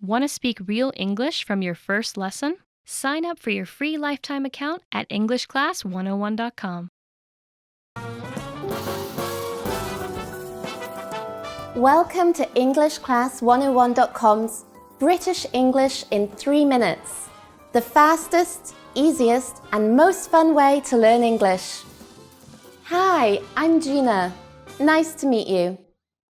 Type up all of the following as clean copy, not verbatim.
Want to speak real English from your first lesson? Sign up for your free lifetime account at EnglishClass101.com. Welcome to EnglishClass101.com's British English in 3 minutes, the fastest, easiest and most fun way to learn English. Hi, I'm Gina. Nice to meet you.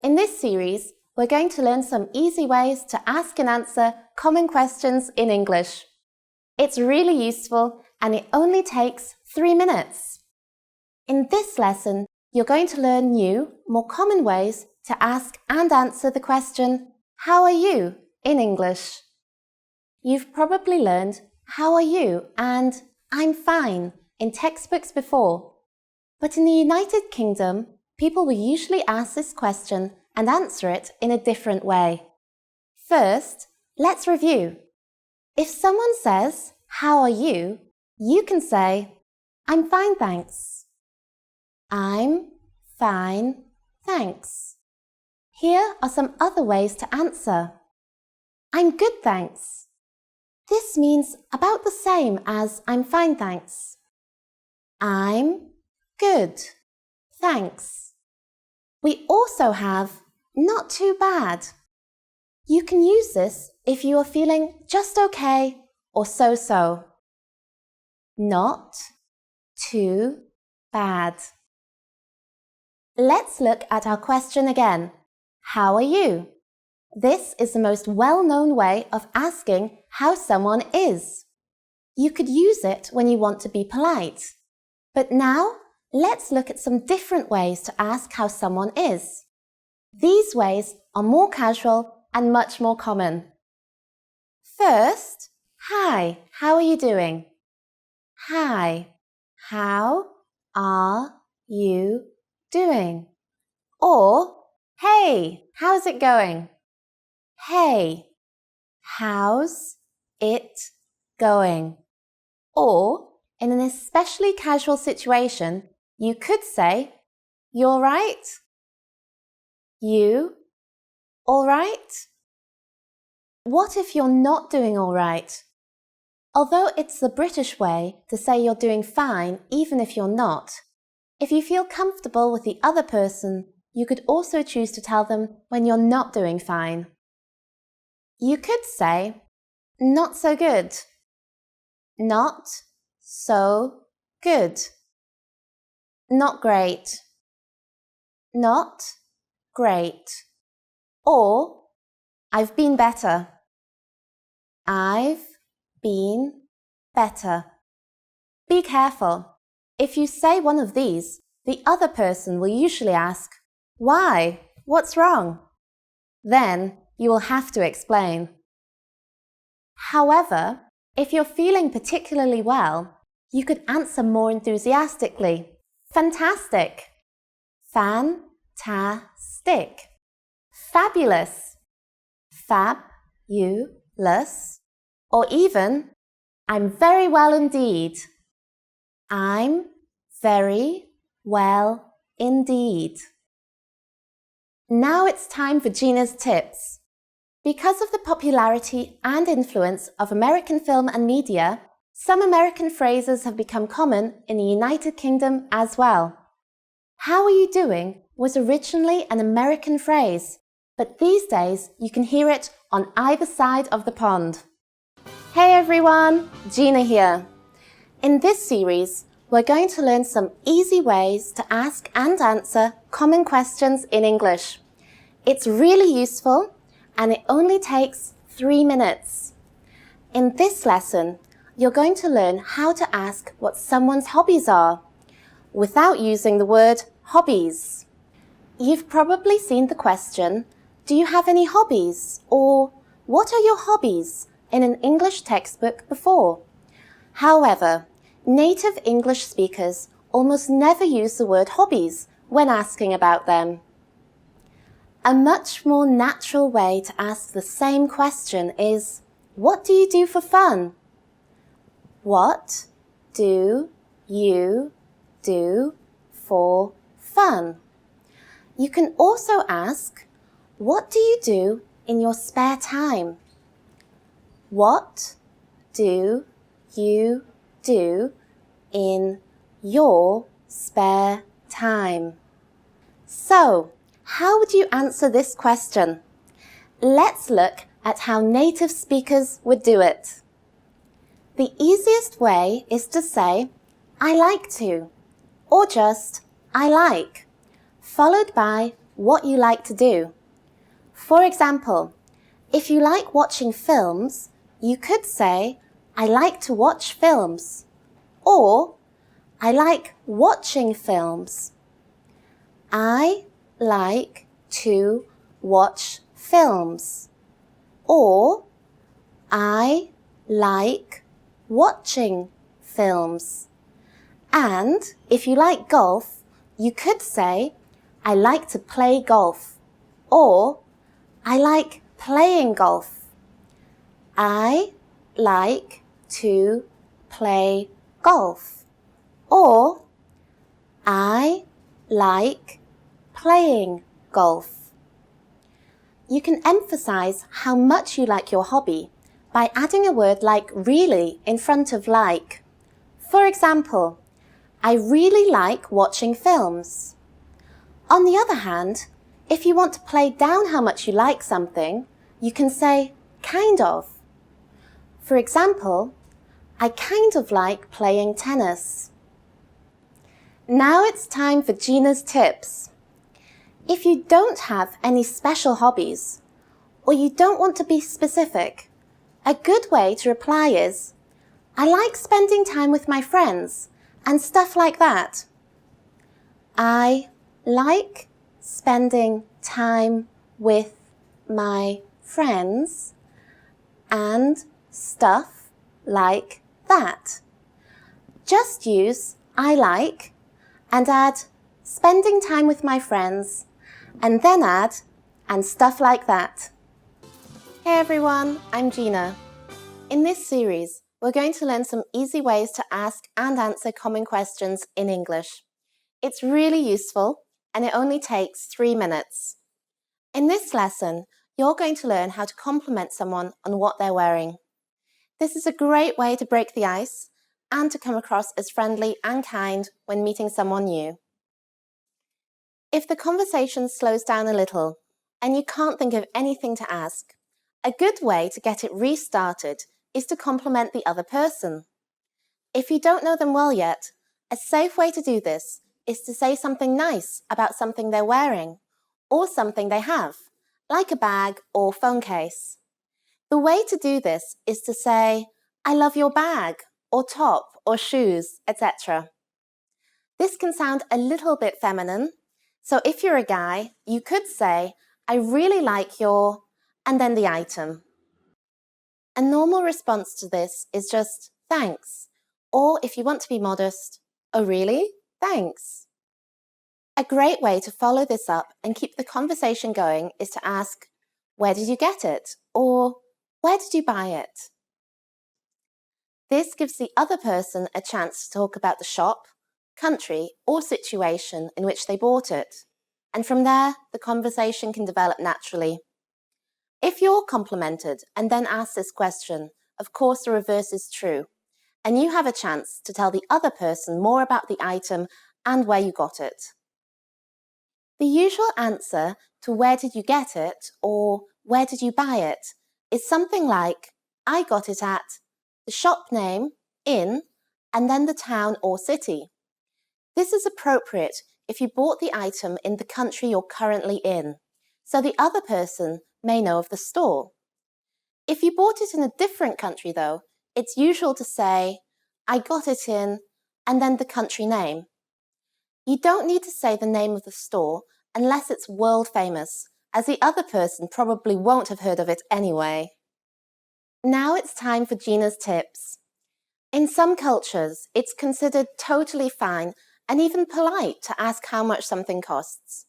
In this series, we're going to learn some easy ways to ask and answer common questions in English. It's really useful and it only takes 3 minutes. In this lesson, you're going to learn new, more common ways to ask and answer the question, "How are you?" in English. You've probably learned "How are you?" and "I'm fine" in textbooks before. But in the United Kingdom, people will usually ask this question and answer it in a different way. First, let's review. If someone says, "How are you?" you can say, "I'm fine, thanks." I'm fine, thanks. Here are some other ways to answer. I'm good, thanks. This means about the same as I'm fine, thanks. I'm good, thanks. We also have not too bad. You can use this if you are feeling just okay or so-so. Not too bad. Let's look at our question again. How are you? This is the most well-known way of asking how someone is. You could use it when you want to be polite. But now, let's look at some different ways to ask how someone is. These ways are more casual and much more common. First, hi, how are you doing? Hi, how are you doing? Or, hey, how's it going? Hey, how's it going? Or, in an especially casual situation, you could say, you all right? You all right? What if you're not doing all right? Although it's the British way to say you're doing fine even if you're not, if you feel comfortable with the other person, you could also choose to tell them when you're not doing fine. You could say, not so good. Not so good. Not great. Not great. Or, I've been better. I've been better. Be careful. If you say one of these, the other person will usually ask, "Why? What's wrong?" Then you will have to explain. However, if you're feeling particularly well, you could answer more enthusiastically. Fantastic. Fan-ta-stick. Fabulous. Fab-u-lous. Or even, I'm very well indeed. I'm very well indeed. Now it's time for Gina's tips. Because of the popularity and influence of American film and media, some American phrases have become common in the United Kingdom as well. How are you doing was originally an American phrase, but these days you can hear it on either side of the pond. Hey everyone, Gina here. In this series, we're going to learn some easy ways to ask and answer common questions in English. It's really useful and it only takes 3 minutes. In this lesson, you're going to learn how to ask what someone's hobbies are without using the word hobbies. You've probably seen the question, "Do you have any hobbies?" or "What are your hobbies?" in an English textbook before. However, native English speakers almost never use the word hobbies when asking about them. A much more natural way to ask the same question is, "What do you do for fun?" What do you do for fun? You can also ask, "What do you do in your spare time?" What do you do in your spare time? So, how would you answer this question? Let's look at how native speakers would do it. The easiest way is to say, I like to, or just, I like, followed by what you like to do. For example, if you like watching films, you could say, I like to watch films, or I like watching films. I like to watch films, or I like watching films. And if you like golf, you could say, I like to play golf, or I like playing golf. I like to play golf, or I like playing golf. You can emphasize how much you like your hobby by adding a word like really in front of like. For example, I really like watching films. On the other hand, if you want to play down how much you like something, you can say kind of. For example, I kind of like playing tennis. Now it's time for Gina's tips. If you don't have any special hobbies, or you don't want to be specific, a good way to reply is, I like spending time with my friends and stuff like that. I like spending time with my friends and stuff like that. Just use I like and add spending time with my friends and then add and stuff like that. Hey everyone, I'm Gina. In this series, we're going to learn some easy ways to ask and answer common questions in English. It's really useful and it only takes 3 minutes. In this lesson, you're going to learn how to compliment someone on what they're wearing. This is a great way to break the ice and to come across as friendly and kind when meeting someone new. If the conversation slows down a little and you can't think of anything to ask, a good way to get it restarted is to compliment the other person. If you don't know them well yet, a safe way to do this is to say something nice about something they're wearing or something they have, like a bag or phone case. The way to do this is to say, I love your bag, or top, or shoes, etc. This can sound a little bit feminine, so if you're a guy, you could say, I really like your, and then the item. A normal response to this is just, thanks, or if you want to be modest, oh really? Thanks. A great way to follow this up and keep the conversation going is to ask, where did you get it? Or where did you buy it? This gives the other person a chance to talk about the shop, country, or situation in which they bought it. And from there, the conversation can develop naturally. If you're complimented and then asked this question, of course the reverse is true, and you have a chance to tell the other person more about the item and where you got it. The usual answer to where did you get it or where did you buy it is something like, I got it at the shop name, in, and then the town or city. This is appropriate if you bought the item in the country you're currently in, so the other person may know of the store. If you bought it in a different country though, it's usual to say, I got it in, and then the country name. You don't need to say the name of the store unless it's world famous, as the other person probably won't have heard of it anyway. Now it's time for Gina's tips. In some cultures, it's considered totally fine and even polite to ask how much something costs.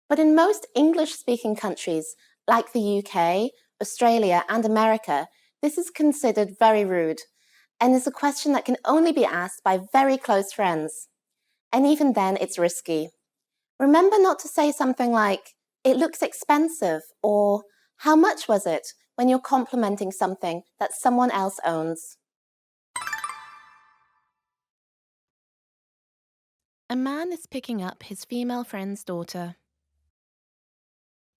But in most English-speaking countries, like the UK, Australia, and America, this is considered very rude and is a question that can only be asked by very close friends. And even then, it's risky. Remember not to say something like, it looks expensive, or how much was it, when you're complimenting something that someone else owns. A man is picking up his female friend's daughter.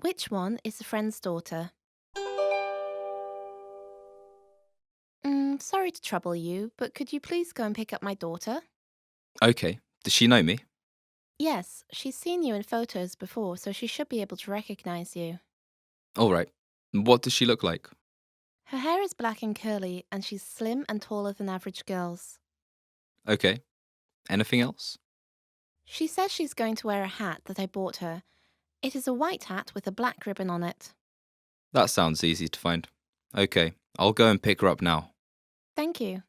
Which one is the friend's daughter? Sorry to trouble you, but could you please go and pick up my daughter? Okay. Does she know me? Yes, she's seen you in photos before, so she should be able to recognize you. All right. What does she look like? Her hair is black and curly, and she's slim and taller than average girls. Okay. Anything else? She says she's going to wear a hat that I bought her. It is a white hat with a black ribbon on it. That sounds easy to find. Okay. I'll go and pick her up now. Thank you.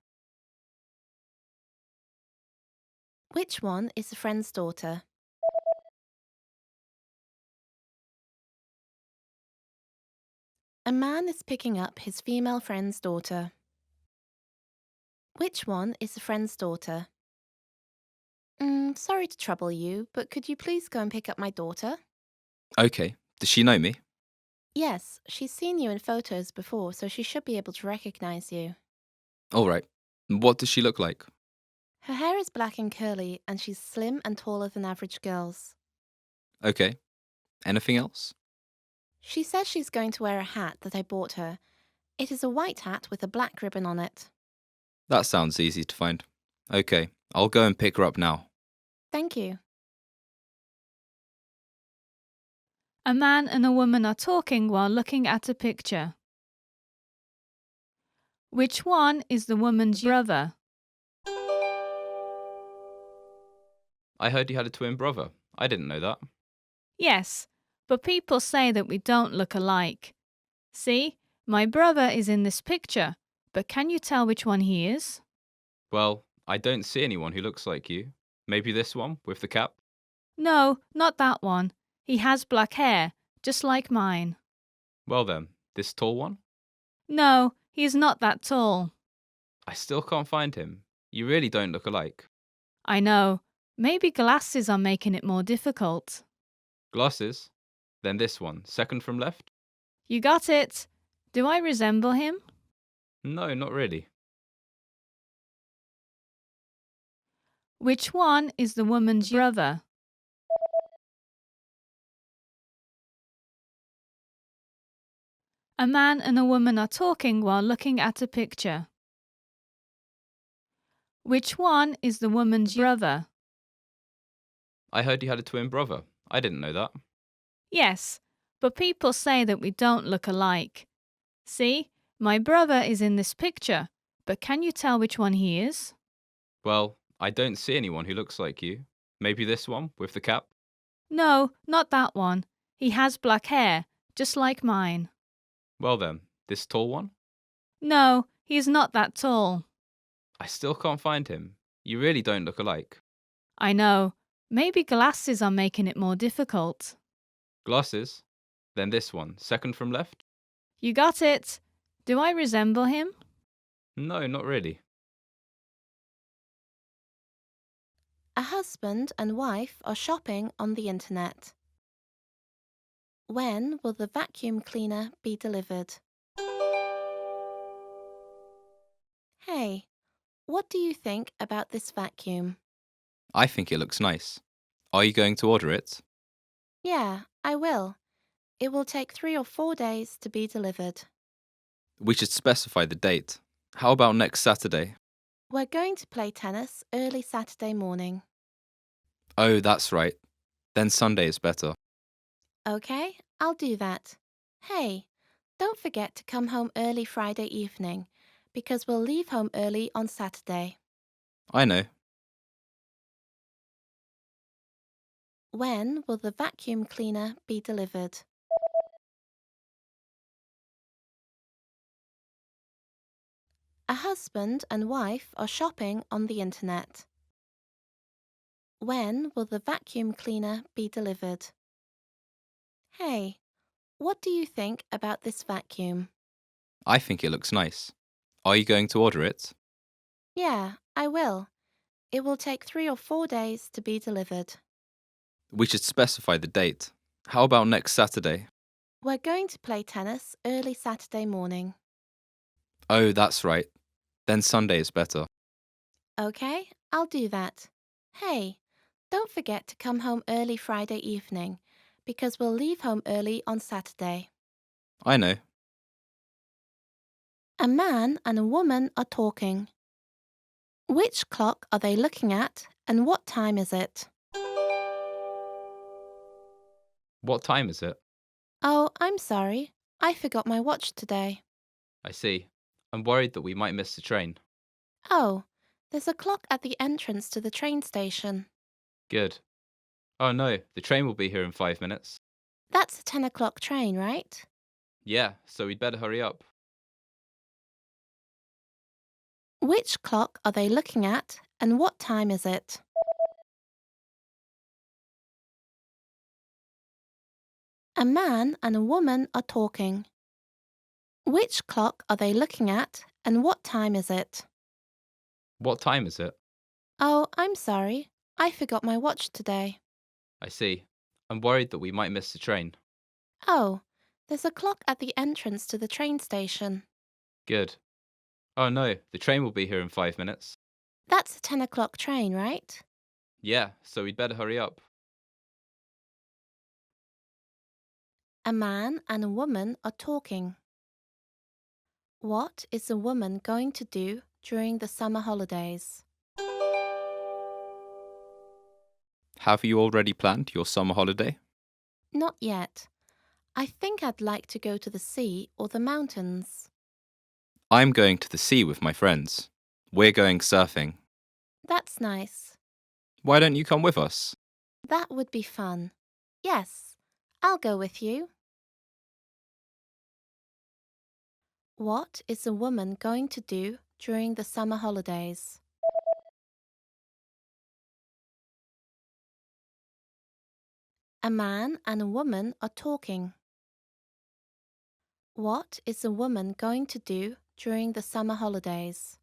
Which one is the friend's daughter? A man is picking up his female friend's daughter. Which one is the friend's daughter? Sorry to trouble you, but could you please go and pick up my daughter? Okay. Does she know me? Yes, she's seen you in photos before, so she should be able to recognize you. All right. What does she look like? Her hair is black and curly, and she's slim and taller than average girls. Okay. Anything else? She says she's going to wear a hat that I bought her. It is a white hat with a black ribbon on it. That sounds easy to find. Okay. I'll go and pick her up now. Thank you. A man and a woman are talking while looking at a picture. Which one is the woman's brother? I heard you had a twin brother. I didn't know that. Yes, but people say that we don't look alike. See, my brother is in this picture, but can you tell which one he is? Well, I don't see anyone who looks like you. Maybe this one with the cap? No, not that one. He has black hair, just like mine. Well then, this tall one? No, he is not that tall. I still can't find him. You really don't look alike. I know. Maybe glasses are making it more difficult. Glasses? Then this one, second from left? You got it. Do I resemble him? No, not really. Which one is the woman's brother? A man and a woman are talking while looking at a picture. Which one is the woman's brother? I heard you had a twin brother. I didn't know that. Yes, but people say that we don't look alike. See, my brother is in this picture, but can you tell which one he is? Well, I don't see anyone who looks like you. Maybe this one with the cap? No, not that one. He has black hair, just like mine. Well then, this tall one? No, he is not that tall. I still can't find him. You really don't look alike. I know. Maybe glasses are making it more difficult. Glasses? Then this one, second from left? You got it. Do I resemble him? No, not really. A husband and wife are shopping on the internet. When will the vacuum cleaner be delivered? Hey, what do you think about this vacuum? I think it looks nice. Are you going to order it? Yeah, I will. It will take 3 or 4 days to be delivered. We should specify the date. How about next Saturday? We're going to play tennis early Saturday morning. Oh, that's right. Then Sunday is better. Okay, I'll do that. Hey, don't forget to come home early Friday evening, because we'll leave home early on Saturday. I know. When will the vacuum cleaner be delivered? A husband and wife are shopping on the internet. When will the vacuum cleaner be delivered? Hey, what do you think about this vacuum? I think it looks nice. Are you going to order it? Yeah, I will. It will take 3 or 4 days to be delivered. We should specify the date. How about next Saturday? We're going to play tennis early Saturday morning. Oh, that's right. Then Sunday is better. Okay, I'll do that. Hey, don't forget to come home early Friday evening because we'll leave home early on Saturday. I know. A man and a woman are talking. Which clock are they looking at and what time is it? What time is it? Oh, I'm sorry. I forgot my watch today. I see. I'm worried that we might miss the train. Oh, there's a clock at the entrance to the train station. Good. Oh no, the train will be here in 5 minutes. That's a 10 o'clock train, right? Yeah, so we'd better hurry up. Which clock are they looking at and what time is it? A man and a woman are talking. Which clock are they looking at and what time is it? What time is it? Oh, I'm sorry. I forgot my watch today. I see. I'm worried that we might miss the train. Oh, there's a clock at the entrance to the train station. Good. Oh no, the train will be here in 5 minutes. That's a 10 o'clock train, right? Yeah, so we'd better hurry up. A man and a woman are talking. What is the woman going to do during the summer holidays? Have you already planned your summer holiday? Not yet. I think I'd like to go to the sea or the mountains. I'm going to the sea with my friends. We're going surfing. That's nice. Why don't you come with us? That would be fun. Yes, I'll go with you. What is the woman going to do during the summer holidays? A man and a woman are talking. What is the woman going to do during the summer holidays?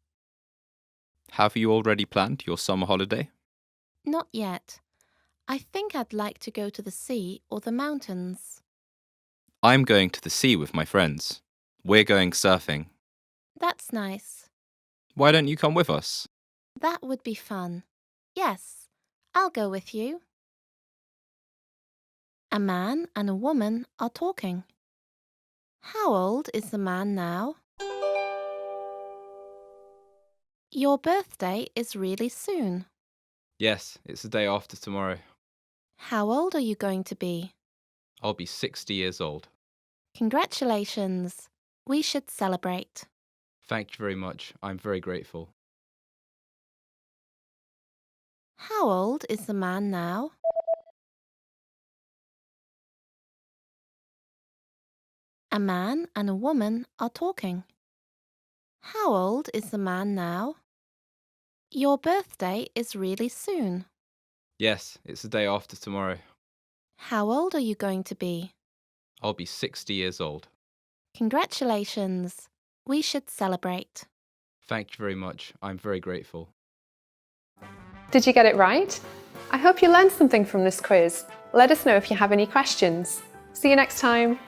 Have you already planned your summer holiday? Not yet. I think I'd like to go to the sea or the mountains. I'm going to the sea with my friends. We're going surfing. That's nice. Why don't you come with us? That would be fun. Yes, I'll go with you. A man and a woman are talking. How old is the man now? Your birthday is really soon. Yes, it's the day after tomorrow. How old are you going to be? I'll be 60 years old. Congratulations. We should celebrate. Thank you very much. I'm very grateful. How old is the man now? A man and a woman are talking. How old is the man now? Your birthday is really soon. Yes, it's the day after tomorrow. How old are you going to be? I'll be 60 years old. Congratulations. We should celebrate. Thank you very much. I'm very grateful. Did you get it right? I hope you learned something from this quiz. Let us know if you have any questions. See you next time.